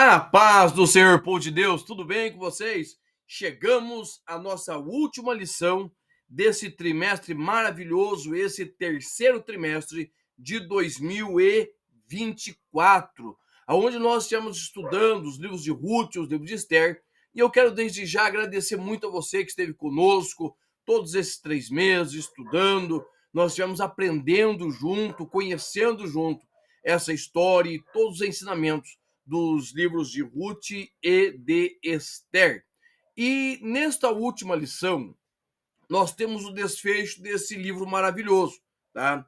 A paz do Senhor, povo de Deus, tudo bem com vocês? Chegamos à nossa última lição desse trimestre maravilhoso, esse terceiro trimestre de 2024, onde nós estamos estudando os livros de Ruth, os livros de Esther, e eu quero desde já agradecer muito a você que esteve conosco todos esses 3 meses estudando. Nós estivemos aprendendo junto, conhecendo junto essa história e todos os ensinamentos dos livros de Ruth e de Esther. E nesta última lição, nós temos o desfecho desse livro maravilhoso, tá?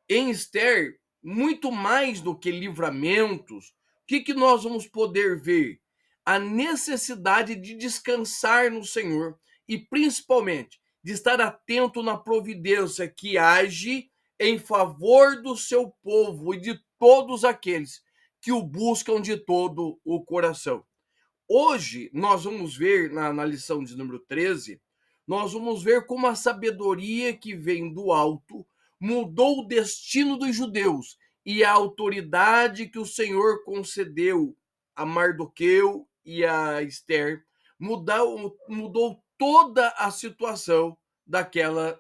Em Esther, muito mais do que livramentos, o que nós vamos poder ver? A necessidade de descansar no Senhor e, principalmente, de estar atento na providência que age em favor do seu povo e de todos aqueles que o buscam de todo o coração. Hoje, nós vamos ver, na lição de número 13, nós vamos ver como a sabedoria que vem do alto mudou o destino dos judeus e a autoridade que o Senhor concedeu a Mardoqueu e a Esther mudou toda a situação daquele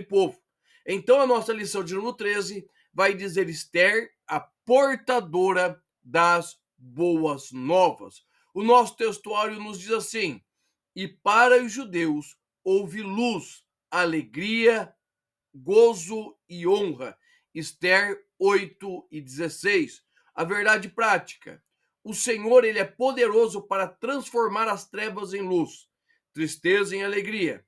povo. Então, a nossa lição de número 13 vai dizer Esther, a portadora das boas novas. O nosso textuário nos diz assim: e para os judeus houve luz, alegria, gozo e honra. Esther 8:16. A verdade prática: o Senhor, ele é poderoso para transformar as trevas em luz, tristeza em alegria,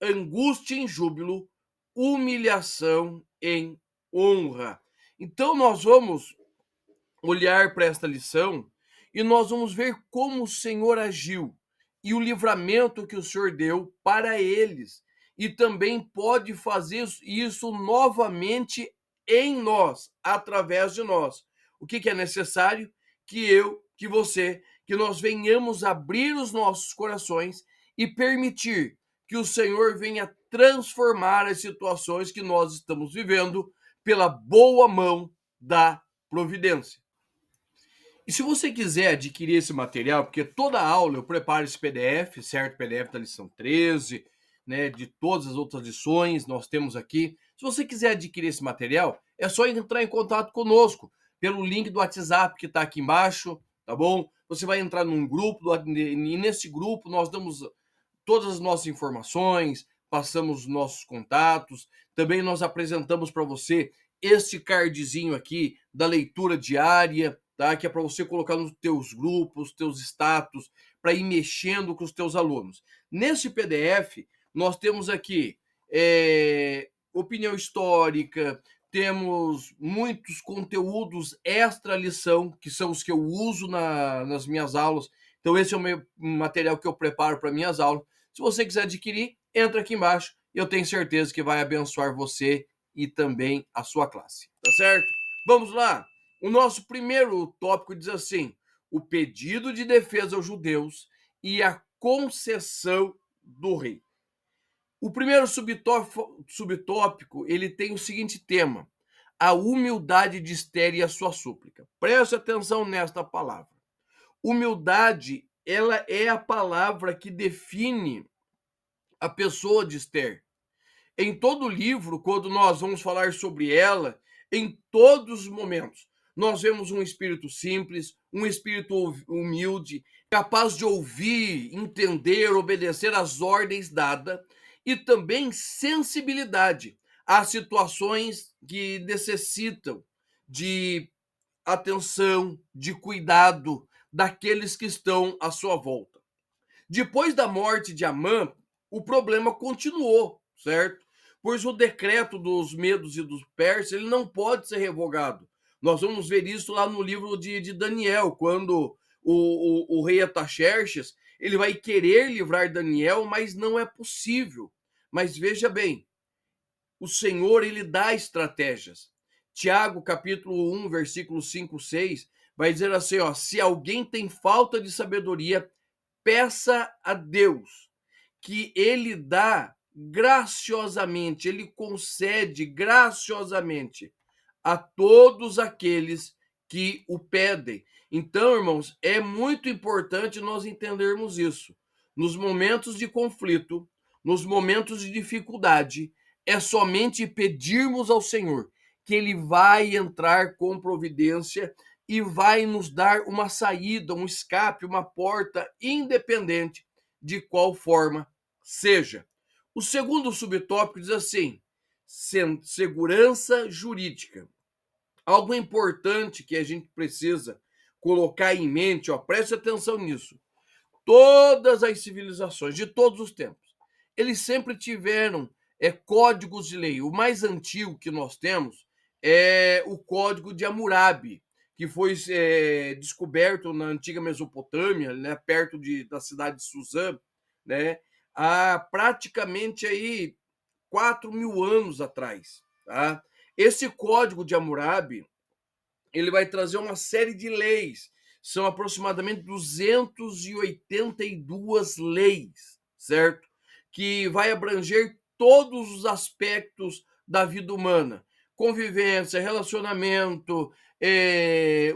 angústia em júbilo, humilhação em honra. Então nós vamos olhar para esta lição e nós vamos ver como o Senhor agiu e o livramento que o Senhor deu para eles. E também pode fazer isso novamente em nós, através de nós. O que é necessário? Que você, que nós venhamos abrir os nossos corações e permitir que o Senhor venha transformar as situações que nós estamos vivendo pela boa mão da providência. E se você quiser adquirir esse material, porque toda aula eu preparo esse PDF, certo? PDF da lição 13, né, de todas as outras lições nós temos aqui. Se você quiser adquirir esse material, é só entrar em contato conosco pelo link do WhatsApp que está aqui embaixo, tá bom? Você vai entrar num grupo e nesse grupo nós damos todas as nossas informações, passamos os nossos contatos, também nós apresentamos para você este cardzinho aqui da leitura diária, tá? Que é para você colocar nos teus grupos, teus status, para ir mexendo com os teus alunos. Nesse PDF, nós temos aqui opinião histórica, temos muitos conteúdos extra lição, que são os que eu uso nas minhas aulas. Então esse é o meu material que eu preparo para minhas aulas. Se você quiser adquirir, entra aqui embaixo e eu tenho certeza que vai abençoar você e também a sua classe, tá certo? Vamos lá! O nosso primeiro tópico diz assim: o pedido de defesa aos judeus e a concessão do rei. O primeiro subtópico, ele tem o seguinte tema: a humildade de Esther e a sua súplica. Preste atenção nesta palavra. Humildade, ela é a palavra que define a pessoa de Esther. Em todo o livro, quando nós vamos falar sobre ela, em todos os momentos, nós vemos um espírito simples, um espírito humilde, capaz de ouvir, entender, obedecer às ordens dadas e também sensibilidade às situações que necessitam de atenção, de cuidado daqueles que estão à sua volta. Depois da morte de Amã, o problema continuou, certo? Pois o decreto dos medos e dos persas ele não pode ser revogado. Nós vamos ver isso lá no livro de Daniel, quando o rei Ataxerxes ele vai querer livrar Daniel, mas não é possível. Mas veja bem, o Senhor ele dá estratégias. Tiago, capítulo 1, versículo 5, 6, vai dizer assim, ó: se alguém tem falta de sabedoria, peça a Deus, que ele dá graciosamente, ele concede graciosamente a todos aqueles que o pedem. Então, irmãos, é muito importante nós entendermos isso. Nos momentos de conflito, nos momentos de dificuldade, é somente pedirmos ao Senhor que Ele vai entrar com providência e vai nos dar uma saída, um escape, uma porta, independente de qual forma seja. O segundo subtópico diz assim: segurança jurídica. Algo importante que a gente precisa colocar em mente, ó, preste atenção nisso. Todas as civilizações de todos os tempos, eles sempre tiveram códigos de lei. O mais antigo que nós temos é o Código de Hammurabi, que foi descoberto na antiga Mesopotâmia, né, perto da cidade de Suzã, né, há praticamente aí 4.000 anos atrás. Tá? Esse Código de Hammurabi, ele vai trazer uma série de leis. São aproximadamente 282 leis, certo? Que vai abranger todos os aspectos da vida humana. Convivência, relacionamento,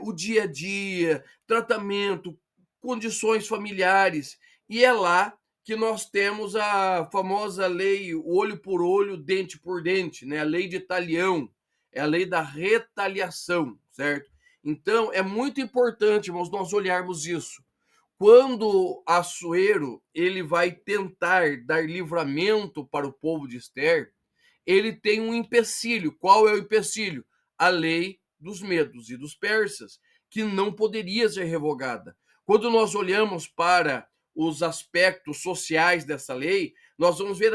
o dia a dia, tratamento, condições familiares. E é lá que nós temos a famosa lei olho por olho, dente por dente, né? A lei de Talião, é a lei da retaliação, certo? Então, é muito importante, irmãos, nós olharmos isso. Quando Assuero ele vai tentar dar livramento para o povo de Ester, ele tem um empecilho. Qual é o empecilho? A lei dos medos e dos persas, que não poderia ser revogada. Quando nós olhamos para os aspectos sociais dessa lei, nós vamos ver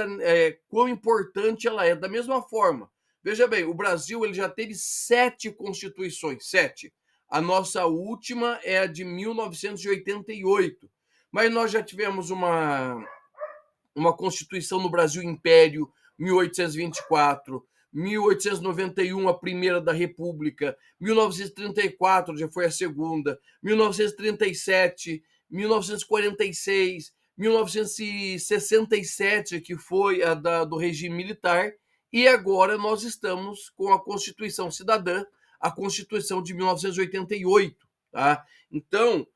quão importante ela é. Da mesma forma, veja bem, o Brasil ele já teve 7 constituições, 7. A nossa última é a de 1988, mas nós já tivemos uma Constituição no Brasil Império, 1824, 1891, a primeira da República, 1934 já foi a segunda, 1937, 1946, 1967, que foi a do regime militar, e agora nós estamos com a Constituição Cidadã, a Constituição de 1988. Tá? Então,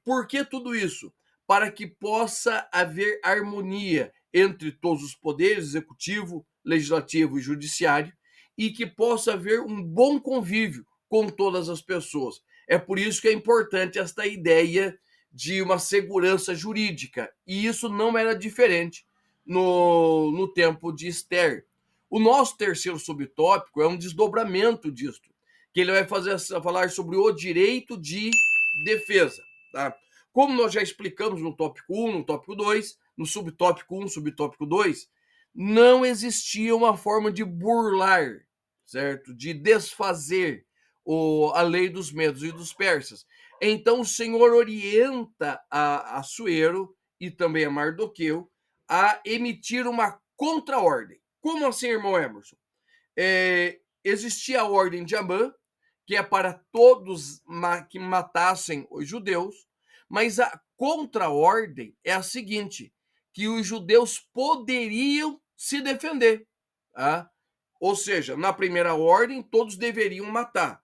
por que tudo isso? Para que possa haver harmonia entre todos os poderes, executivo, legislativo e judiciário, e que possa haver um bom convívio com todas as pessoas. É por isso que é importante esta ideia de uma segurança jurídica, e isso não era diferente no tempo de Esther. O nosso terceiro subtópico é um desdobramento disto, que ele vai falar sobre o direito de defesa. Tá? Como nós já explicamos no tópico 1, no tópico 2, no subtópico 1, subtópico 2, não existia uma forma de burlar, certo? De desfazer a lei dos medos e dos persas. Então o Senhor orienta a Assuero e também a Mardoqueu a emitir uma contra-ordem. Como assim, irmão Emerson? Existia a ordem de Amã, que é para todos que matassem os judeus, mas a contra-ordem é a seguinte, que os judeus poderiam se defender. Tá? Ou seja, na primeira ordem, todos deveriam matar.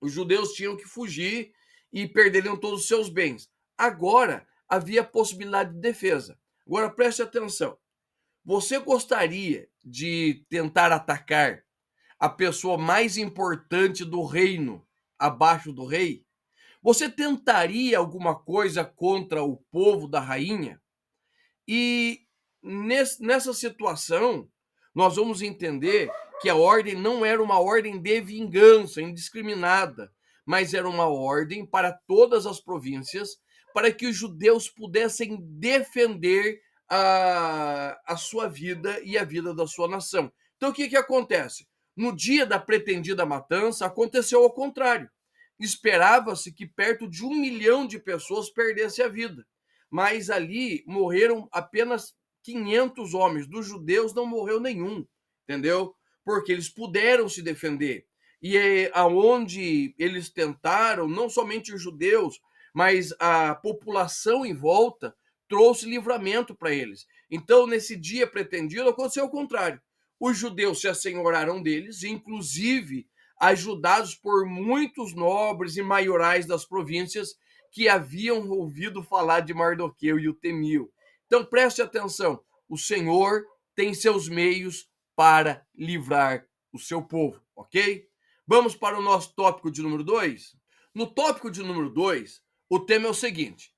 Os judeus tinham que fugir e perderiam todos os seus bens. Agora, havia possibilidade de defesa. Agora, preste atenção. Você gostaria de tentar atacar a pessoa mais importante do reino abaixo do rei? Você tentaria alguma coisa contra o povo da rainha? E nessa situação, nós vamos entender que a ordem não era uma ordem de vingança indiscriminada, mas era uma ordem para todas as províncias, para que os judeus pudessem defender a sua vida e a vida da sua nação. Então, o que acontece? No dia da pretendida matança, aconteceu ao contrário. Esperava-se que perto de 1 milhão de pessoas perdessem a vida, mas ali morreram apenas 500 homens. Dos judeus não morreu nenhum, entendeu? Porque eles puderam se defender. E aonde eles tentaram, não somente os judeus, mas a população em volta trouxe livramento para eles. Então, nesse dia pretendido, aconteceu o contrário. Os judeus se assenhoraram deles, inclusive ajudados por muitos nobres e maiorais das províncias que haviam ouvido falar de Mardoqueu e o temiam. Então preste atenção, o Senhor tem seus meios para livrar o seu povo, ok? Vamos para o nosso tópico de número 2. No tópico de número 2, o tema é o seguinte: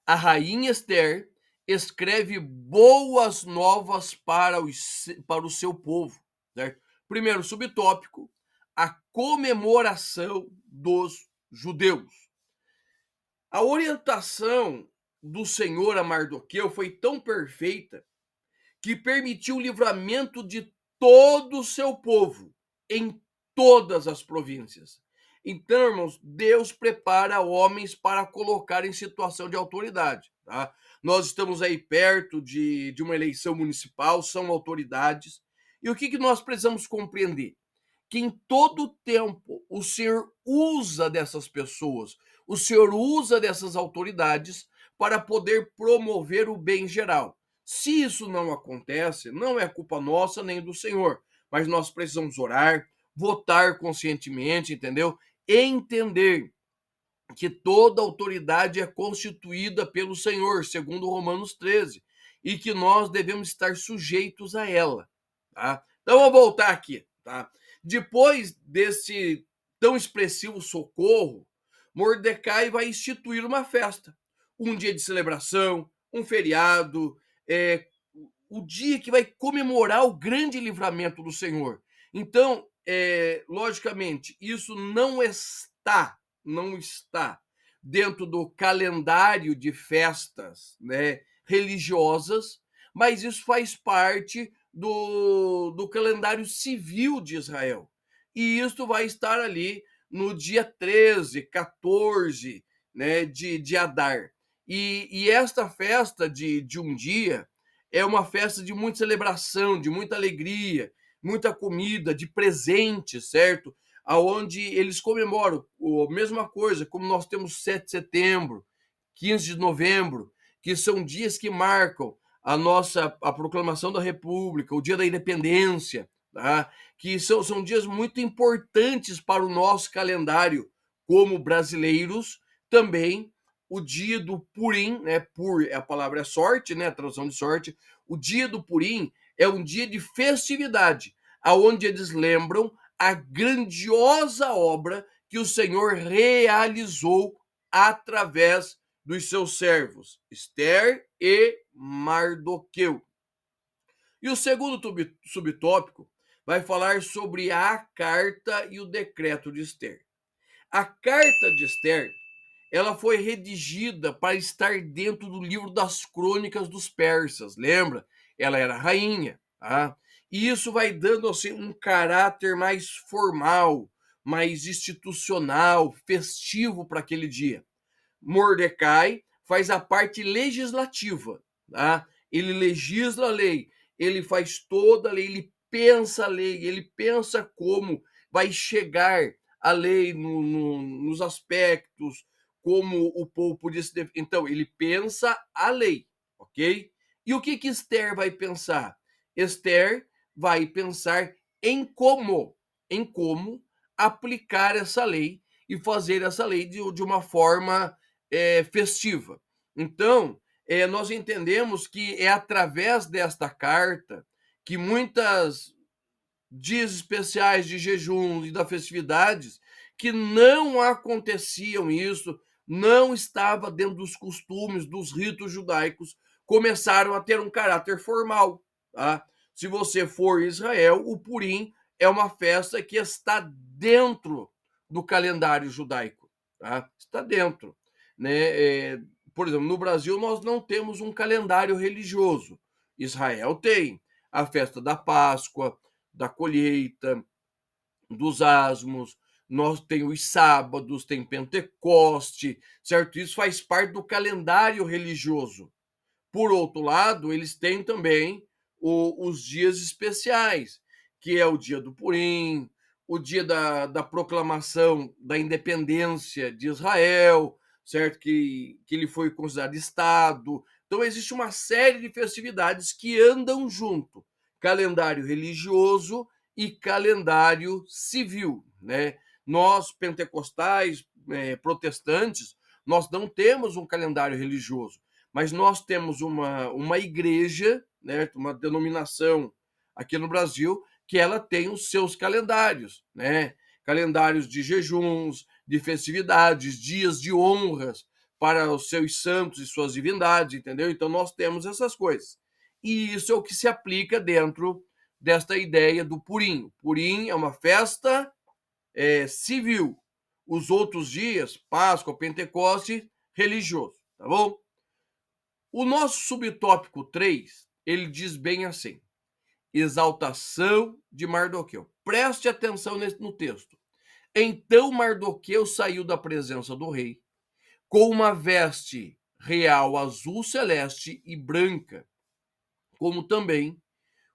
a rainha Esther escreve boas novas para o seu povo, certo? Primeiro subtópico, a comemoração dos judeus. A orientação do Senhor a Mardoqueu foi tão perfeita que permitiu o livramento de todo o seu povo em todas as províncias. Então, irmãos, Deus prepara homens para colocar em situação de autoridade. Tá? Nós estamos aí perto de uma eleição municipal, são autoridades. E o que nós precisamos compreender? Que em todo tempo o Senhor usa dessas pessoas, o Senhor usa dessas autoridades para poder promover o bem geral. Se isso não acontece, não é culpa nossa nem do Senhor, mas nós precisamos orar, votar conscientemente, entendeu? Entender que toda autoridade é constituída pelo Senhor, segundo Romanos 13, e que nós devemos estar sujeitos a ela, tá? Então, vou voltar aqui, tá? Depois desse tão expressivo socorro, Mordecai vai instituir uma festa, um dia de celebração, um feriado, o dia que vai comemorar o grande livramento do Senhor. Então, logicamente, isso não está dentro do calendário de festas, né, religiosas, mas isso faz parte do calendário civil de Israel. E isso vai estar ali no dia 13, 14, né, de Adar. E esta festa de um dia é uma festa de muita celebração, de muita alegria, muita comida, de presentes, certo? Aonde eles comemoram a mesma coisa, como nós temos 7 de setembro, 15 de novembro, que são dias que marcam a proclamação da República, o dia da independência, tá? Que são dias muito importantes para o nosso calendário como brasileiros, também o dia do Purim, né? A palavra é sorte, né? A tradução de sorte. O dia do Purim é um dia de festividade, aonde eles lembram a grandiosa obra que o Senhor realizou através dos seus servos, Esther e Mardoqueu. E o segundo subtópico vai falar sobre a carta e o decreto de Esther. A carta de Esther, ela foi redigida para estar dentro do livro das crônicas dos persas, lembra? Ela era rainha, tá? E isso vai dando assim um caráter mais formal, mais institucional, festivo para aquele dia. Mordecai faz a parte legislativa, tá? Ele legisla a lei, ele faz toda a lei, ele pensa a lei, ele pensa como vai chegar a lei nos aspectos, como o povo podia se defender. Então, ele pensa a lei, ok? E o que Esther vai pensar? Esther vai pensar em como aplicar essa lei e fazer essa lei de uma forma festiva. Então, nós entendemos que é através desta carta que muitas dias especiais de jejum e das festividades que não aconteciam isso, não estava dentro dos costumes, dos ritos judaicos, começaram a ter um caráter formal. Tá? Se você for em Israel, o Purim é uma festa que está dentro do calendário judaico. Tá? Está dentro. Né? Por exemplo, no Brasil nós não temos um calendário religioso. Israel tem a festa da Páscoa, da colheita, dos asmos, nós tem os sábados, tem Pentecoste, certo? Isso faz parte do calendário religioso. Por outro lado, eles têm também os dias especiais, que é o dia do Purim, o dia da proclamação da independência de Israel, certo? Que ele foi considerado Estado. Então, existe uma série de festividades que andam junto, calendário religioso e calendário civil. né? Nós, pentecostais, protestantes, nós não temos um calendário religioso, mas nós temos uma igreja, né, uma denominação aqui no Brasil, que ela tem os seus calendários, né? Calendários de jejuns, de festividades, dias de honras para os seus santos e suas divindades, entendeu? Então nós temos essas coisas. E isso é o que se aplica dentro desta ideia do Purim. Purim é uma festa civil. Os outros dias, Páscoa, Pentecoste, religioso, tá bom? O nosso subtópico 3, ele diz bem assim: exaltação de Mardoqueu. Preste atenção no texto. Então Mardoqueu saiu da presença do rei com uma veste real azul celeste e branca, como também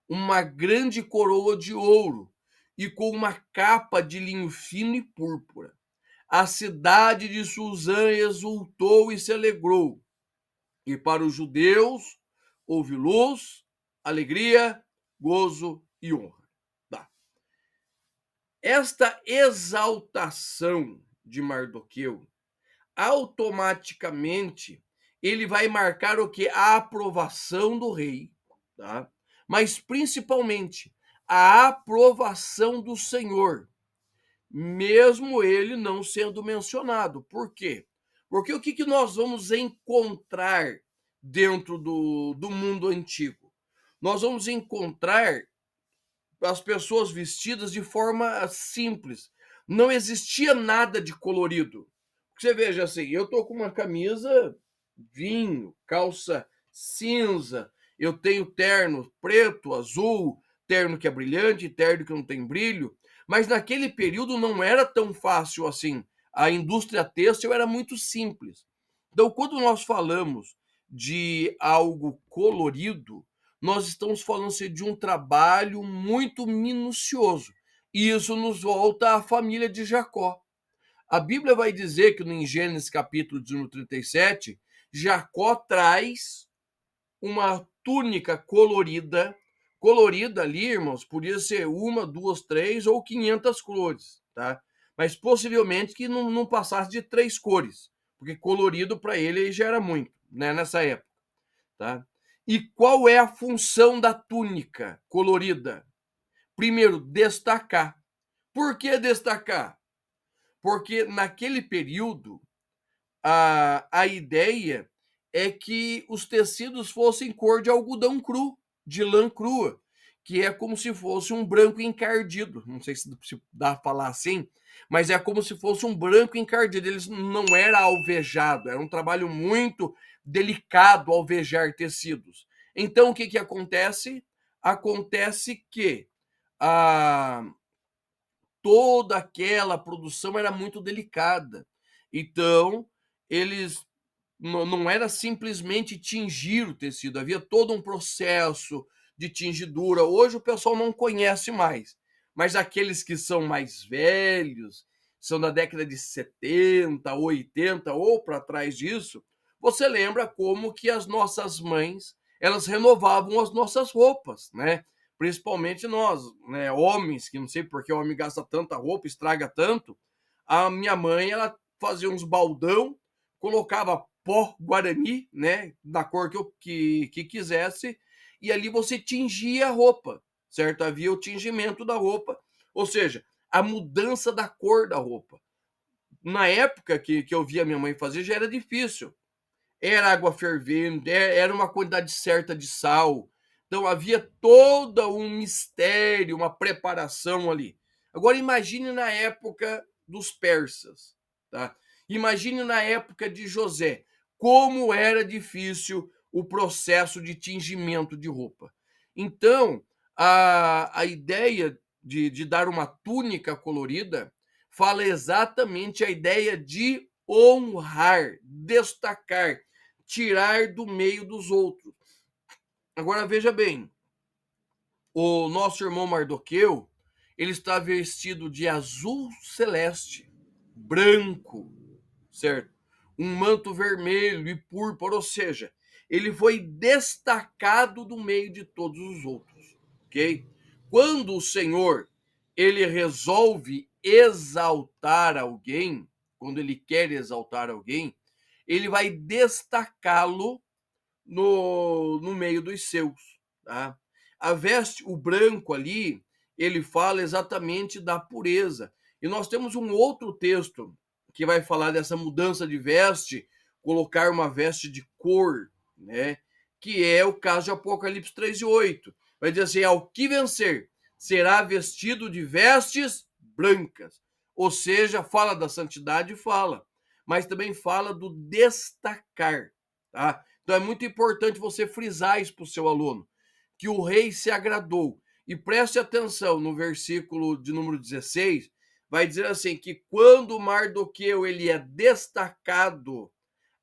uma grande coroa de ouro e com uma capa de linho fino e púrpura. A cidade de Suzã exultou e se alegrou. E para os judeus houve luz, alegria, gozo e honra. Tá. Esta exaltação de Mardoqueu, automaticamente, ele vai marcar o que? A aprovação do rei, tá? Mas principalmente a aprovação do Senhor, mesmo ele não sendo mencionado. Por quê? Porque o que nós vamos encontrar dentro do mundo antigo? Nós vamos encontrar as pessoas vestidas de forma simples. Não existia nada de colorido. Você veja assim, eu tô com uma camisa vinho, calça cinza, eu tenho terno preto, azul, terno que é brilhante, terno que não tem brilho, mas naquele período não era tão fácil assim. A indústria têxtil era muito simples. Então, quando nós falamos de algo colorido, nós estamos falando de um trabalho muito minucioso. E isso nos volta à família de Jacó. A Bíblia vai dizer que em Gênesis capítulo 37, Jacó traz uma túnica colorida. Colorida ali, irmãos, podia ser uma, duas, três ou 500 cores, tá? Mas possivelmente que não passasse de 3 cores, porque colorido para ele já era muito, né, nessa época, tá? E qual é a função da túnica colorida? Primeiro, destacar. Por que destacar? Porque naquele período a ideia é que os tecidos fossem cor de algodão cru, de lã crua, que é como se fosse um branco encardido. Não sei se dá para falar assim, mas é como se fosse um branco encardido. Eles não era alvejado, era um trabalho muito delicado alvejar tecidos. Então o que acontece? Acontece que a toda aquela produção era muito delicada. Então, eles não era simplesmente tingir o tecido, havia todo um processo de tingidura. Hoje o pessoal não conhece mais, mas aqueles que são mais velhos, são da década de 70, 80 ou para trás disso, você lembra como que as nossas mães, elas renovavam as nossas roupas, né? Principalmente nós, né, homens, que não sei por que o homem gasta tanta roupa, estraga tanto. A minha mãe, ela fazia uns baldão, colocava pó guarani, né, da cor que quisesse, e ali você tingia a roupa, certo? Havia o tingimento da roupa, ou seja, a mudança da cor da roupa. Na época que eu via minha mãe fazer, já era difícil. Era água fervendo, era uma quantidade certa de sal. Então havia todo um mistério, uma preparação ali. Agora imagine na época dos persas, tá? Imagine na época de José, como era difícil o processo de tingimento de roupa. Então, a ideia de dar uma túnica colorida fala exatamente a ideia de honrar, destacar, tirar do meio dos outros. Agora veja bem, o nosso irmão Mardoqueu, ele está vestido de azul celeste, branco, certo? Um manto vermelho e púrpura, ou seja, ele foi destacado do meio de todos os outros, ok? Quando o Senhor, ele resolve exaltar alguém, quando ele quer exaltar alguém, ele vai destacá-lo no meio dos seus, tá? A veste, o branco ali, ele fala exatamente da pureza. E nós temos um outro texto que vai falar dessa mudança de veste, colocar uma veste de cor, né? Que é o caso de Apocalipse 3:8. Vai dizer assim: ao que vencer será vestido de vestes brancas. Ou seja, fala da santidade, fala, mas também fala do destacar, tá? Então é muito importante você frisar isso para o seu aluno, que o rei se agradou. E preste atenção no versículo de número 16, vai dizer assim, que quando Mardoqueu ele é destacado,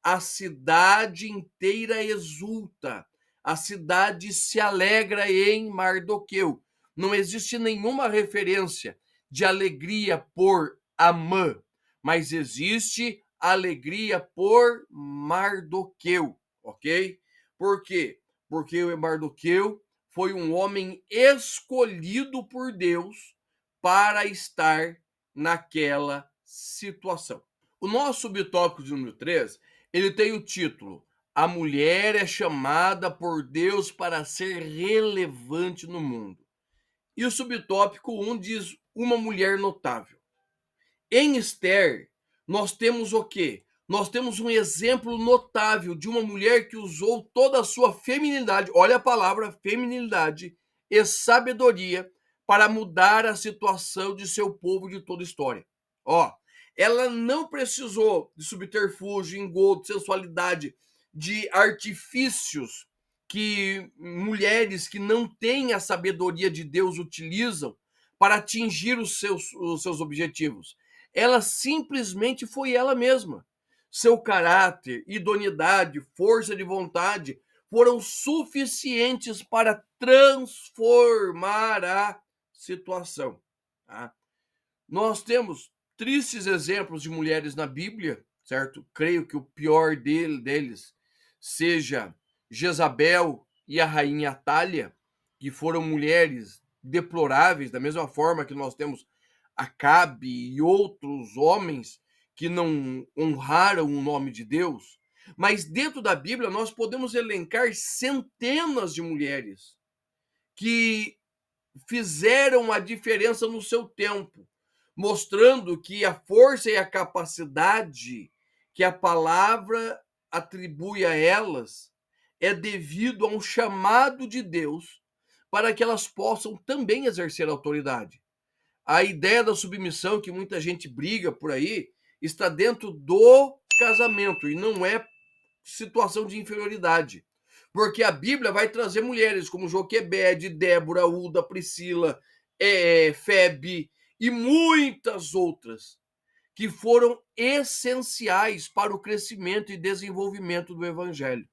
a cidade inteira exulta, a cidade se alegra em Mardoqueu. Não existe nenhuma referência de alegria por Amã, mas existe alegria por Mardoqueu, ok? Por quê? Porque o Mardoqueu foi um homem escolhido por Deus para estar naquela situação. O nosso subtópico de número 3, ele tem o título: A mulher é chamada por Deus para ser relevante no mundo. E o subtópico 1 diz: uma mulher notável. Em Esther, nós temos o quê? Nós temos um exemplo notável de uma mulher que usou toda a sua feminilidade, olha a palavra feminilidade, e sabedoria para mudar a situação de seu povo de toda a história. Ó, ela não precisou de subterfúgio, engodo, sensualidade, de artifícios que mulheres que não têm a sabedoria de Deus utilizam para atingir os seus objetivos. Ela simplesmente foi ela mesma. Seu caráter, idoneidade, força de vontade foram suficientes para transformar a situação. Tá? Nós temos tristes exemplos de mulheres na Bíblia, certo? Creio que o pior deles seja Jezabel e a rainha Atália, que foram mulheres deploráveis, da mesma forma que nós temos Acabe e outros homens que não honraram o nome de Deus. Mas dentro da Bíblia nós podemos elencar centenas de mulheres que fizeram a diferença no seu tempo, mostrando que a força e a capacidade que a palavra atribui a elas é devido a um chamado de Deus para que elas possam também exercer autoridade. A ideia da submissão, que muita gente briga por aí, está dentro do casamento e não é situação de inferioridade. Porque a Bíblia vai trazer mulheres como Joquebede, Débora, Uda, Priscila, Febe e muitas outras que foram essenciais para o crescimento e desenvolvimento do evangelho.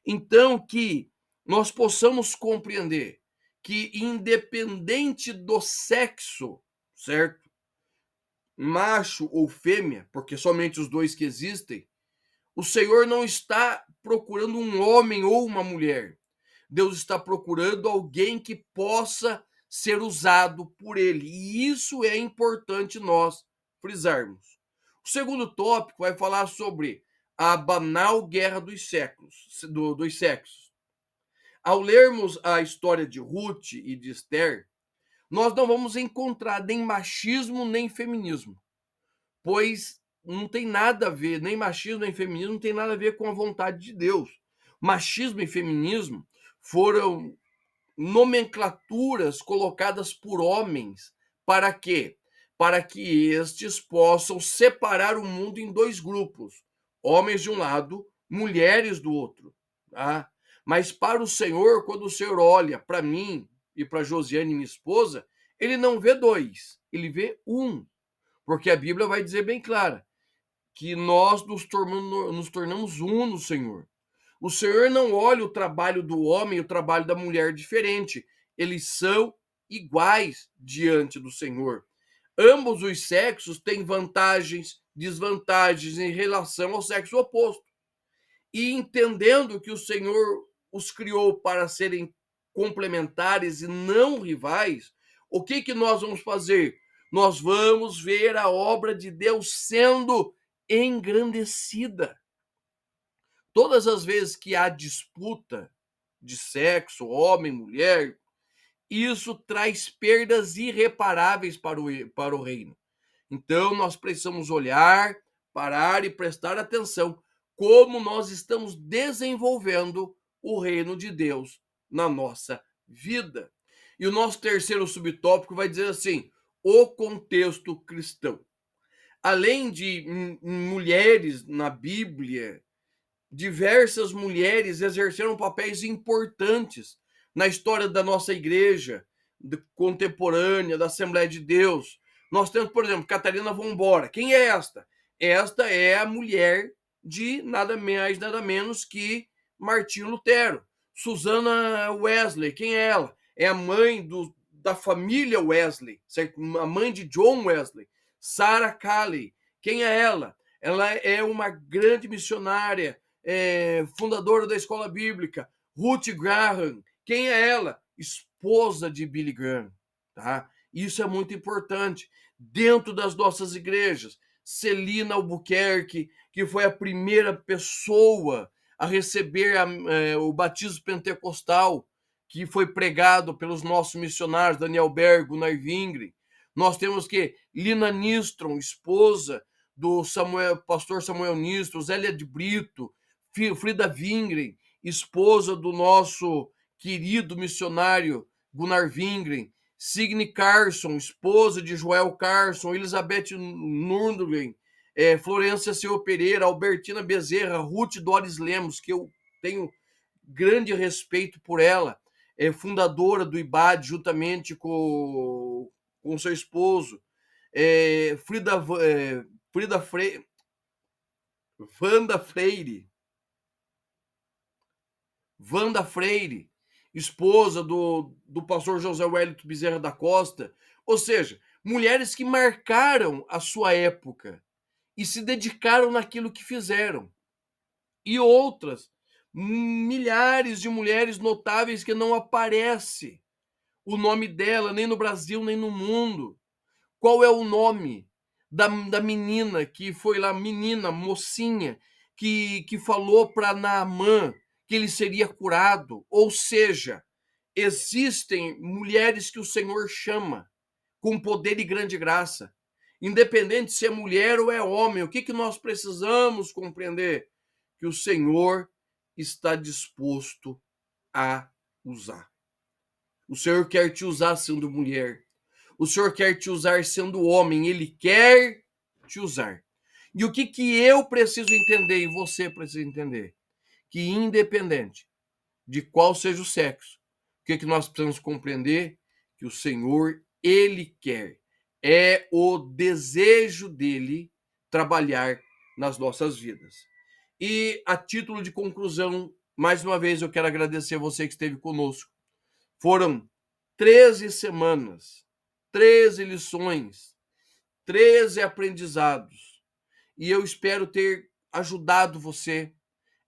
Então, que nós possamos compreender que, independente do sexo, certo? Macho ou fêmea, porque somente os dois que existem, o Senhor não está procurando um homem ou uma mulher. Deus está procurando alguém que possa ser usado por ele. E isso é importante nós frisarmos. O segundo tópico vai falar sobre a banal guerra dos séculos, dos sexos. Ao lermos a história de Ruth e de Esther, nós não vamos encontrar nem machismo nem feminismo, pois não tem nada a ver, nem machismo nem feminismo não tem nada a ver com a vontade de Deus. Machismo e feminismo foram nomenclaturas colocadas por homens para quê? Para que estes possam separar o mundo em dois grupos, homens de um lado, mulheres do outro, tá? Mas para o Senhor, quando o Senhor olha para mim e para Josiane, minha esposa, ele não vê dois, ele vê um, porque a Bíblia vai dizer bem clara que nós nos tornamos um no Senhor. O Senhor não olha o trabalho do homem e o trabalho da mulher diferente. Eles são iguais diante do Senhor. Ambos os sexos têm vantagens, desvantagens em relação ao sexo oposto. E entendendo que o Senhor os criou para serem complementares e não rivais, o que nós vamos fazer? Nós vamos ver a obra de Deus sendo engrandecida. Todas as vezes que há disputa de sexo, homem, mulher, isso traz perdas irreparáveis para o reino. Então, nós precisamos olhar, parar e prestar atenção como nós estamos desenvolvendo o reino de Deus na nossa vida. E o nosso terceiro subtópico vai dizer assim: o contexto cristão. Além de mulheres na Bíblia, diversas mulheres exerceram papéis importantes na história da nossa igreja contemporânea, da Assembleia de Deus. Nós temos, por exemplo, Catarina von Bora. Quem é esta? Esta é a mulher de nada mais, nada menos que Martinho Lutero. Susana Wesley, quem é ela? É a mãe da família Wesley, certo? A mãe de John Wesley. Sarah Calley, quem é ela? Ela é uma grande missionária, fundadora da escola bíblica. Ruth Graham, quem é ela? Esposa de Billy Graham, tá? Isso é muito importante. Dentro das nossas igrejas, Celina Albuquerque, que foi a primeira pessoa a receber o batismo pentecostal, que foi pregado pelos nossos missionários, Daniel Berg, Gunnar Wingren. Nós temos que Lina Nistrom, esposa do pastor Samuel Nistrom, Zélia de Brito, Frida Wingren, esposa do nosso querido missionário Gunnar Wingren, Signe Carson, esposa de Joel Carson, Elizabeth Nurdgren, Florência Seu Pereira, Albertina Bezerra, Ruth Doris Lemos, que eu tenho grande respeito por ela, fundadora do IBAD, juntamente com seu esposo, Frida Freire, Wanda Freire, esposa do pastor José Wellington Bezerra da Costa. Ou seja, mulheres que marcaram a sua época e se dedicaram naquilo que fizeram. E outras, milhares de mulheres notáveis que não aparece o nome dela nem no Brasil nem no mundo. Qual é o nome da menina que foi lá, mocinha, que falou para Naamã que ele seria curado? Ou seja, existem mulheres que o Senhor chama com poder e grande graça. Independente se é mulher ou é homem, o que nós precisamos compreender? Que o Senhor está disposto a usar. O Senhor quer te usar sendo mulher. O Senhor quer te usar sendo homem. Ele quer te usar. E o que eu preciso entender e você precisa entender? Que independente de qual seja o sexo, o que nós precisamos compreender? Que o Senhor, Ele quer. É o desejo dele trabalhar nas nossas vidas. E a título de conclusão, mais uma vez eu quero agradecer você que esteve conosco. Foram 13 semanas, 13 lições, 13 aprendizados. E eu espero ter ajudado você.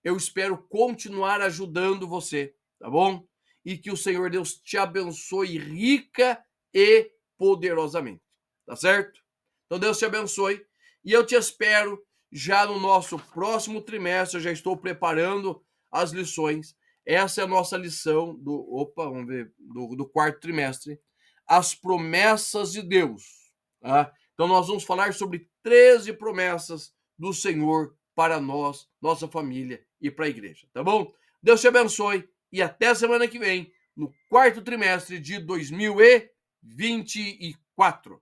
Eu espero continuar ajudando você, tá bom? E que o Senhor Deus te abençoe rica e poderosamente, tá certo? Então Deus te abençoe e eu te espero já no nosso próximo trimestre. Eu já estou preparando as lições. Essa é a nossa lição do quarto trimestre, as promessas de Deus, tá? Então nós vamos falar sobre 13 promessas do Senhor para nós, nossa família e para a igreja, tá bom? Deus te abençoe e até semana que vem, no quarto trimestre de 2024.